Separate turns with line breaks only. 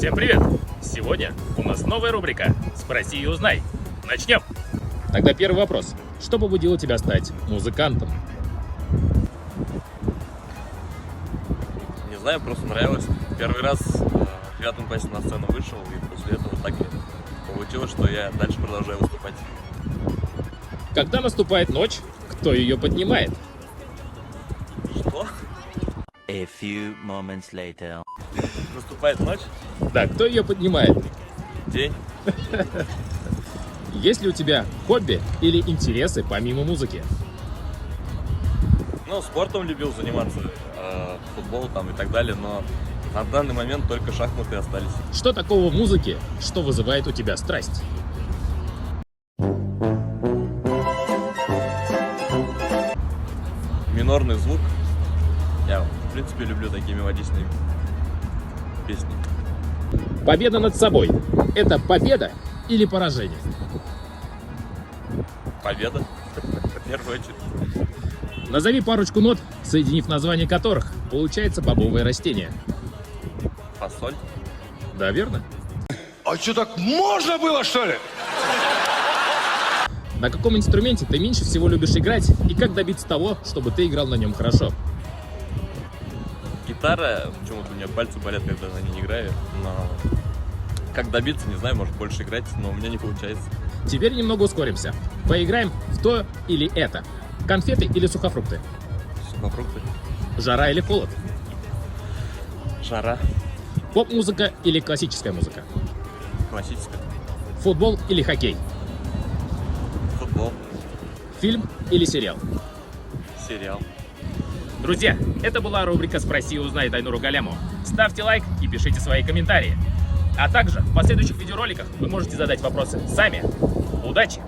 Всем привет! Сегодня у нас новая рубрика «Спроси и узнай». Начнем! Тогда первый вопрос. Что побудило тебя стать музыкантом?
Не знаю, просто нравилось. Первый раз в 9 классе на сцену вышел, и после этого так и получилось, что я дальше продолжаю выступать.
Когда наступает ночь, кто ее поднимает?
Что?
A few moments later.
Наступает ночь,
Да, кто ее поднимает?
день.
Есть ли у тебя хобби или интересы помимо музыки?
Ну, спортом любил заниматься, футбол там и так далее, но на данный момент только шахматы остались.
Что такого в музыке, что вызывает у тебя страсть?
Минорный звук. Я, в принципе, люблю такие мелодичные песни.
Победа над собой – это победа или поражение?
Победа, в первую очередь.
Назови парочку нот, соединив название которых получается бобовое растение.
Фасоль.
Да, верно?
А что, так можно было, что ли?
На каком инструменте ты меньше всего любишь играть и как добиться того, чтобы ты играл на нем хорошо?
Гитара, почему-то у меня пальцы болят, когда на ней играю, но как добиться, не знаю, может больше играть, но у меня не получается.
Теперь немного ускоримся. Поиграем в то или это. Конфеты или сухофрукты?
Сухофрукты.
Жара или холод?
Жара.
Поп-музыка или классическая музыка?
Классическая.
Футбол или хоккей?
Футбол.
Фильм или сериал?
Сериал.
Друзья, это была рубрика «Спроси и узнай» Дайнуру Галяму. Ставьте лайк и пишите свои комментарии. А также в последующих видеороликах вы можете задать вопросы сами. Удачи!